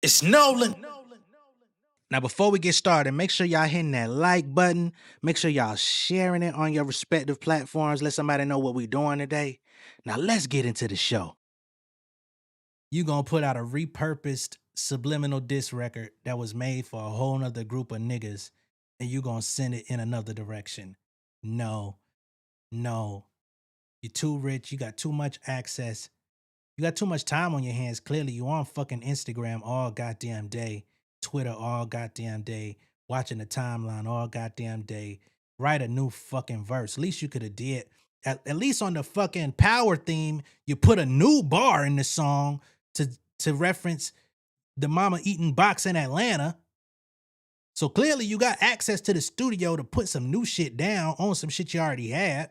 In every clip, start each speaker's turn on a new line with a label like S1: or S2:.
S1: It's Nolan. Now, before we get started, make sure y'all hitting that like button. Make sure y'all sharing it on your respective platforms. Let somebody know what we doing today. Now, let's get into the show. You gonna put out a repurposed subliminal diss record that was made for a whole nother group of niggas, and you gonna send it in another direction. No. You're too rich. You got too much access. You got too much time on your hands. Clearly, you on fucking Instagram all goddamn day, Twitter all goddamn day, watching the timeline all goddamn day. Write a new fucking verse. At least you could have did. At least on the fucking power theme, you put a new bar in the song to reference the mama eating box in Atlanta. So clearly, you got access to the studio to put some new shit down on some shit you already had.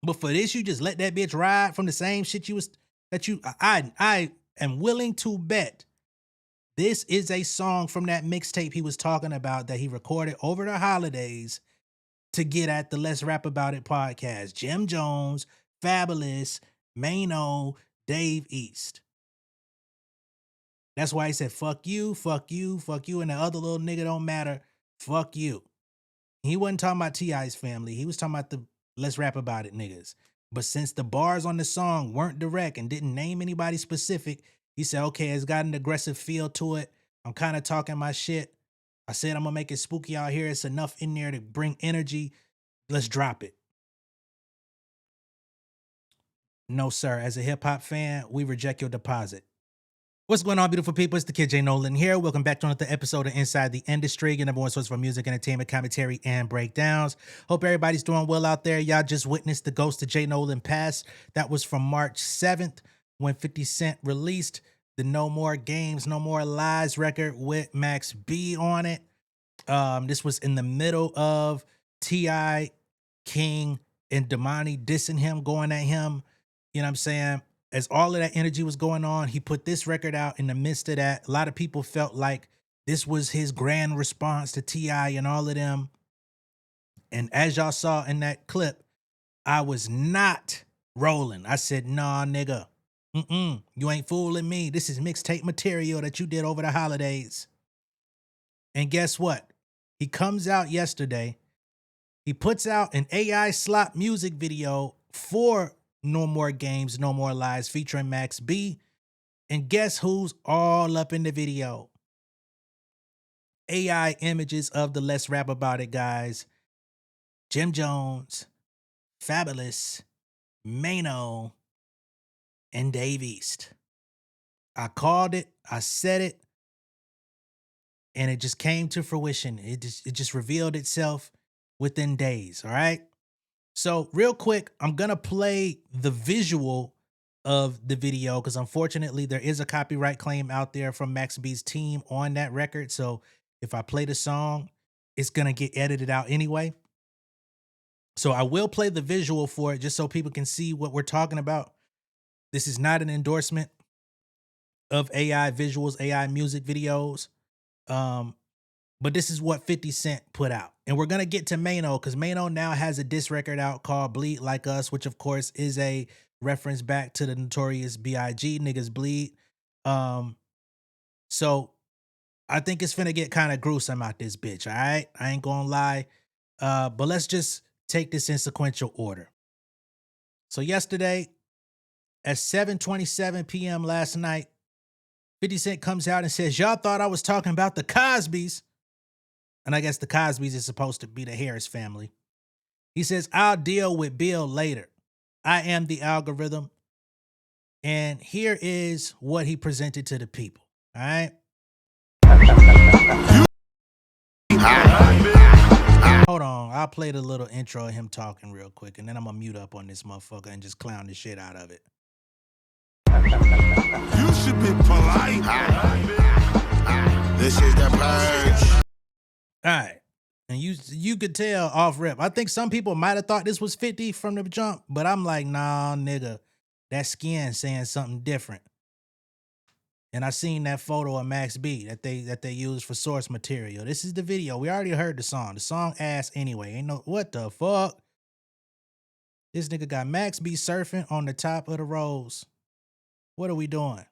S1: But for this, you just let that bitch ride from the same shit I am willing to bet this is a song from that mixtape he was talking about that he recorded over the holidays to get at the Let's Rap About It podcast. Jim Jones, Fabulous, Maino, Dave East. That's why he said, fuck you, and the other little nigga don't matter. Fuck you. He wasn't talking about T.I.'s family. He was talking about the Let's Rap About It niggas. But since the bars on the song weren't direct and didn't name anybody specific, he said, okay, it's got an aggressive feel to it. I'm kind of talking my shit. I said I'm going to make it spooky out here. It's enough in there to bring energy. Let's drop it. No, sir. As a hip-hop fan, we reject your deposit. What's going on, beautiful people? It's the kid J Nolan here. Welcome back to another episode of Inside the Industry, your number one source for music, entertainment, commentary, and breakdowns. Hope everybody's doing well out there. Y'all just witnessed the Ghost of J Nolan pass. That was from March 7th when 50 Cent released the No More Games, No More Lies record with Max B on it. This was in the middle of T.I., King, and Damani dissing him, going at him. You know what I'm saying? As all of that energy was going on, he put this record out in the midst of that. A lot of people felt like this was his grand response to T.I. and all of them. And as y'all saw in that clip, I was not rolling. I said, nah, nigga. You ain't fooling me. This is mixtape material that you did over the holidays. And guess what? He comes out yesterday. He puts out an AI slop music video for No More Games, No More Lies featuring Max B. And guess who's all up in the video? AI images of the Let's Rap About It guys. Jim Jones, Fabulous, Maino, and Dave East. I called it. I said it. And it just came to fruition. It just revealed itself within days. All right. So real quick, I'm going to play the visual of the video because unfortunately there is a copyright claim out there from Max B's team on that record. So if I play the song, it's going to get edited out anyway. So I will play the visual for it just so people can see what we're talking about. This is not an endorsement of AI visuals, AI music videos. But this is what 50 Cent put out. And we're going to get to Maino because Maino now has a diss record out called Bleed Like Us, which of course is a reference back to the notorious B.I.G. Niggas Bleed. So I think it's finna get kind of gruesome out this bitch, all right? I ain't gonna lie. But let's just take this in sequential order. So yesterday at 7:27 p.m. last night, 50 Cent comes out and says, y'all thought I was talking about the Cosbys. And I guess the Cosbys is supposed to be the Harris family. He says, I'll deal with Bill later. I am the algorithm. And here is what he presented to the people. All right. Hold on. I'll play the little intro of him talking real quick. And then I'm going to mute up on this motherfucker and just clown the shit out of it.
S2: You should be polite. This is the purge.
S1: All right. And you could tell off rip. I think some people might have thought this was 50 from the jump, but I'm like, nah, nigga, that skin saying something different. And I seen that photo of Max B that they used for source material. This is the video. We already heard the song. The song ass anyway. Ain't no what the fuck. This nigga got Max B surfing on the top of the rose. What are we doing?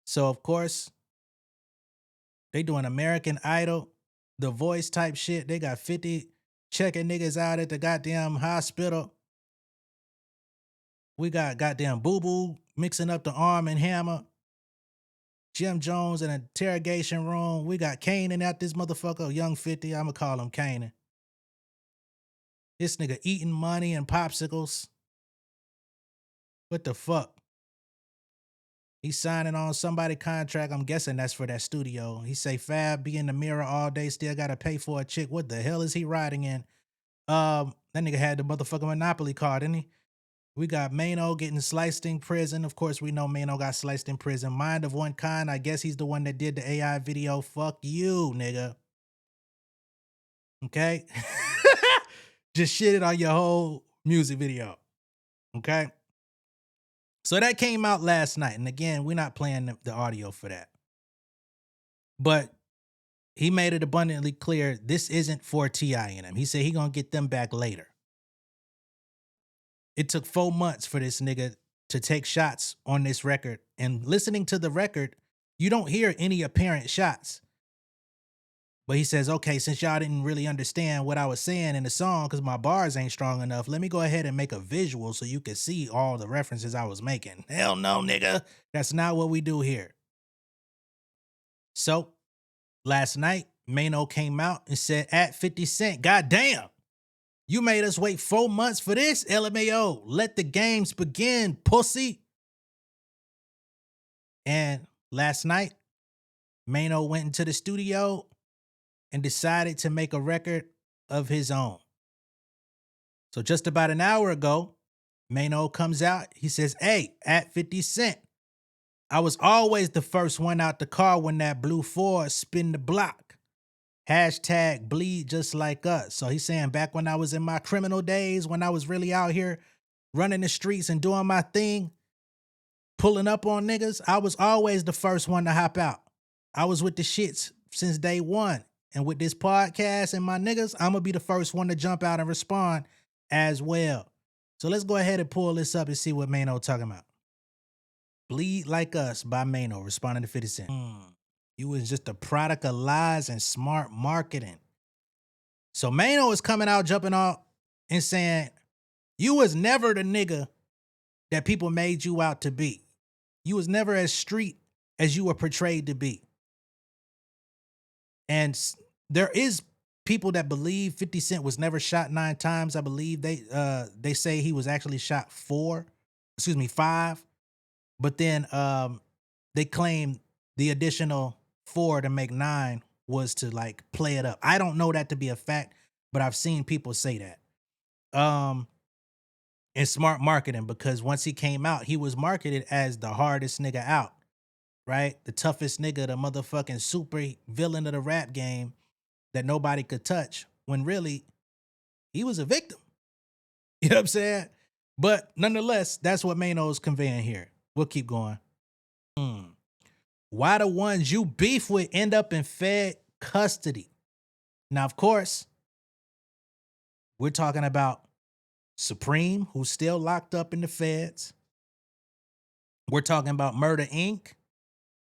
S1: So of course, they doing American Idol, The Voice type shit. They got 50 checking niggas out at the goddamn hospital. We got goddamn Boo Boo mixing up the Arm and Hammer. Jim Jones in an interrogation room. We got Kanan out this motherfucker, Young 50. I'ma call him Kanan. This nigga eating money and popsicles. What the fuck? He's signing on somebody contract. I'm guessing that's for that studio. He say Fab be in the mirror all day, still gotta pay for a chick. What the hell is he riding in? That nigga had the motherfucking Monopoly card, didn't he? We got Maino getting sliced in prison. Of course, we know Maino got sliced in prison. Mind of One Kind. I guess he's the one that did the AI video. Fuck you, nigga. Okay? Just shitted on your whole music video. Okay? So that came out last night. And again, we're not playing the audio for that. But he made it abundantly clear this isn't for T.I. and him. He said he gonna get them back later. It took 4 months for this nigga to take shots on this record. And listening to the record, you don't hear any apparent shots. But he says, okay, since y'all didn't really understand what I was saying in the song because my bars ain't strong enough, let me go ahead and make a visual so you can see all the references I was making. Hell no, nigga. That's not what we do here. So, last night, Maino came out and said, at 50 Cent, goddamn, you made us wait 4 months for this? LMAO, let the games begin, pussy. And last night, Maino went into the studio and decided to make a record of his own. So just about an hour ago, Maino comes out. He says, hey, at 50 Cent, I was always the first one out the car when that blue Ford spin the block. Hashtag bleed just like us. So he's saying back when I was in my criminal days, when I was really out here running the streets and doing my thing, pulling up on niggas, I was always the first one to hop out. I was with the shits since day one. And with this podcast and my niggas, I'm going to be the first one to jump out and respond as well. So let's go ahead and pull this up and see what Maino talking about. Bleed Like Us by Maino, responding to 50 Cent. You was just a product of lies and smart marketing. So Maino is coming out, jumping off and saying, you was never the nigga that people made you out to be. You was never as street as you were portrayed to be. And there is people that believe 50 Cent was never shot 9 times. I believe they say he was actually shot 5. But then they claim the additional 4 to make 9 was to like play it up. I don't know that to be a fact, but I've seen people say that. And smart marketing, because once he came out, he was marketed as the hardest nigga out, right? The toughest nigga, the motherfucking super villain of the rap game that nobody could touch, when really he was a victim. You know what I'm saying? But nonetheless, that's what Maino's conveying here. We'll keep going. Why the ones you beef with end up in Fed custody? Now, of course, we're talking about Supreme, who's still locked up in the feds. We're talking about Murder Inc.,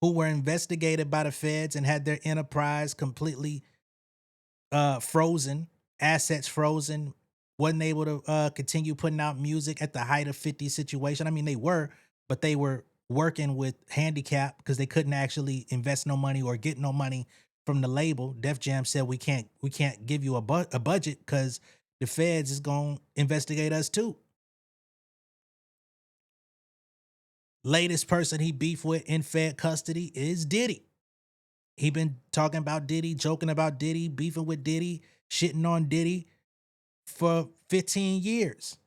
S1: who were investigated by the feds and had their enterprise completely frozen, assets frozen, wasn't able to continue putting out music at the height of 50's situation. I mean, they were, but they were working with handicap because they couldn't actually invest no money or get no money from the label. Def Jam said we can't give you a budget because the feds is going to investigate us too. Latest person he beefed with in Fed custody is Diddy. He been talking about Diddy, joking about Diddy, beefing with Diddy, shitting on Diddy for 15 years.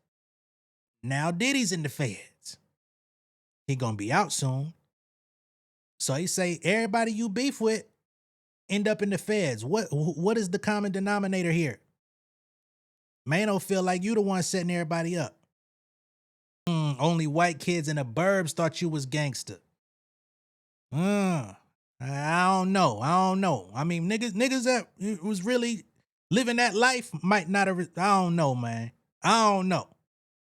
S1: Now Diddy's in the feds. He gonna be out soon. So he say everybody you beef with end up in the feds. What is the common denominator here? Mano feel like you the one setting everybody up. Only white kids in the burbs thought you was gangster. I don't know. I mean, niggas that was really living that life might not have. I don't know, man. I don't know.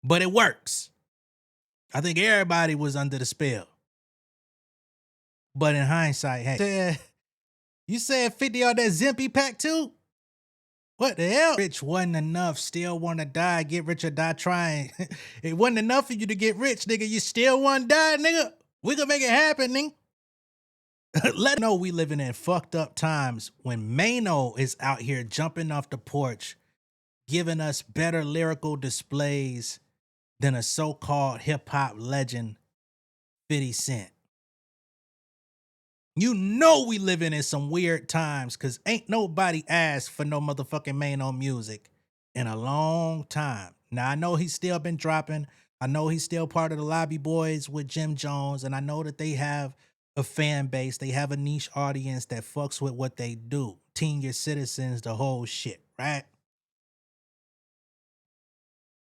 S1: But it works. I think everybody was under the spell. But in hindsight, hey, you said 50 on that Zimpy pack too? What the hell? Rich wasn't enough, still wanna die, get rich or die trying. It wasn't enough for you to get rich, nigga. You still wanna die, nigga. We gonna make it happen, nigga. Let them know we living in fucked up times when Maino is out here jumping off the porch, giving us better lyrical displays than a so-called hip-hop legend, 50 Cent. You know we living in some weird times because ain't nobody asked for no motherfucking Maino music in a long time. Now, I know he's still been dropping. I know he's still part of the Lobby Boys with Jim Jones, and I know that they have a fan base. They have a niche audience that fucks with what they do. Senior citizens, the whole shit, right?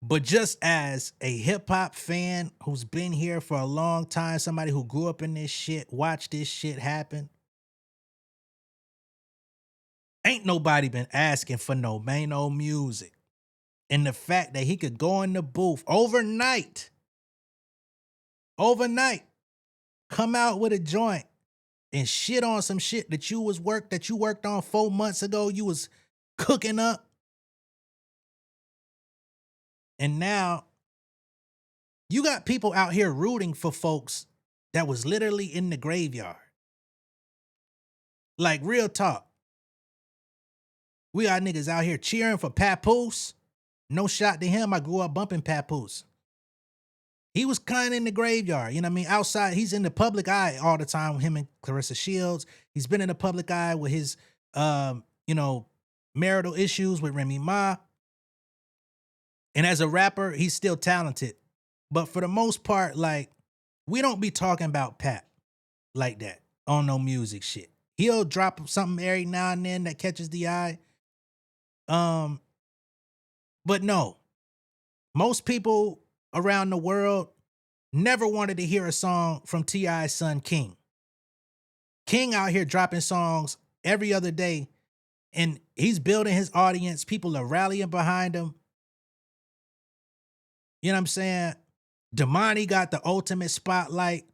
S1: But just as a hip-hop fan who's been here for a long time, somebody who grew up in this shit, watched this shit happen, ain't nobody been asking for no Maino music. And the fact that he could go in the booth overnight, come out with a joint and shit on some shit that you worked on 4 months ago, you was cooking up. And now you got people out here rooting for folks that was literally in the graveyard. Like, real talk. We got niggas out here cheering for Papoose. No shot to him. I grew up bumping Papoose. He was kind of in the graveyard. You know what I mean? Outside, he's in the public eye all the time with him and Clarissa Shields. He's been in the public eye with his, marital issues with Remy Ma. And as a rapper, he's still talented. But for the most part, like, we don't be talking about Pat like that on no music shit. He'll drop something every now and then that catches the eye. But no, most people around the world never wanted to hear a song from T.I.'s son, King. King out here dropping songs every other day, and he's building his audience. People are rallying behind him. You know what I'm saying? Damani got the ultimate spotlight.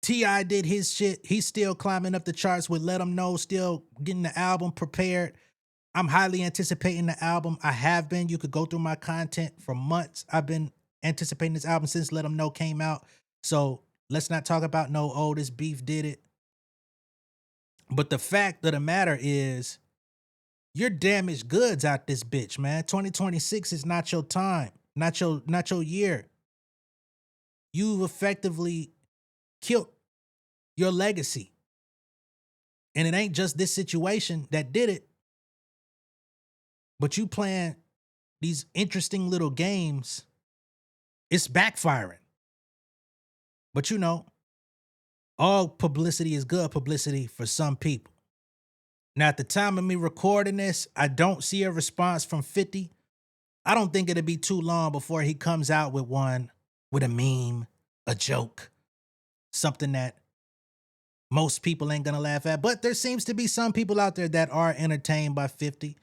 S1: T.I. did his shit. He's still climbing up the charts with Let 'Em Know, still getting the album prepared. I'm highly anticipating the album. I have been. You could go through my content for months. I've been anticipating this album since Let 'Em Know came out. So let's not talk about this beef did it. But the fact of the matter is, you're damaged goods out this bitch, man. 2026 is not your time. Not your year. You've effectively killed your legacy. And it ain't just this situation that did it. But you playing these interesting little games, it's backfiring. But all publicity is good publicity for some people. Now, at the time of me recording this, I don't see a response from 50. I don't think it'll be too long before he comes out with one with a meme, a joke, something that most people ain't gonna laugh at. But there seems to be some people out there that are entertained by 50.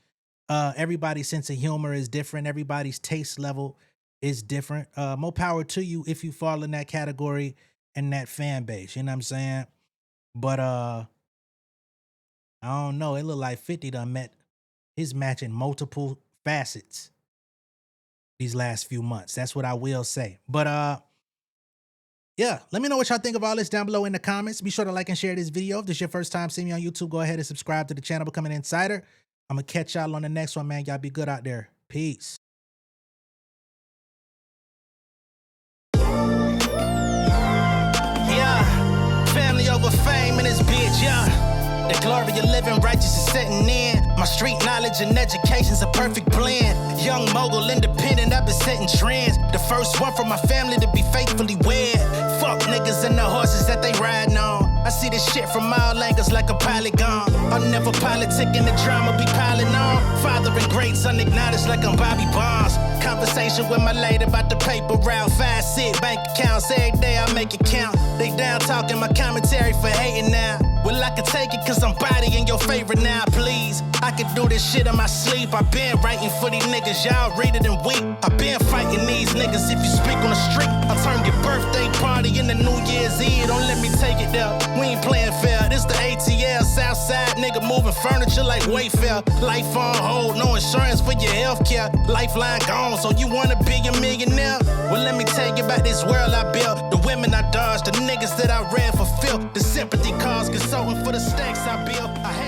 S1: Everybody's sense of humor is different. Everybody's taste level is different. More power to you if you fall in that category and that fan base. You know what I'm saying? But I don't know. It look like 50 done met his match in multiple facets these last few months. That's what I will say. But yeah, let me know what y'all think of all this down below in the comments. Be sure to like and share this video. If this is your first time seeing me on YouTube, go ahead and subscribe to the channel, become an insider. I'm gonna catch y'all on the next one, man. Y'all be good out there. Peace.
S3: Yeah, family over fame in this bitch, yeah. The glory of living righteous is setting in. My street knowledge and education's a perfect blend. Young mogul, independent, I've been setting trends. The first one from my family to be faithfully wed. Fuck niggas and the horses that they riding on. I see this shit from all angles like a polygon. I'm never politicking, the drama be piling on. Father and greats unacknowledged like I'm Bobby Bonds. Conversation with my lady about the paper route. 5 sit bank accounts, every day I make it count. They down talking my commentary for hating now. Well, I can take it cause I'm bodying your favorite now, please. I could do this shit in my sleep. I been writing for these niggas, y'all read it and weep. I been fighting these niggas if you speak on the street. I'll turn your birthday party into New Year's Eve. Don't let let me take it there. We ain't playing fair, this the ATL. Southside nigga moving furniture like Wayfair. Life on hold, no insurance for your health care. Lifeline gone, so you wanna be a millionaire? Well, let me tell you about this world I built. The women I dodged, the niggas that I ran for filth. The sympathy cause consulting for the stacks I built. I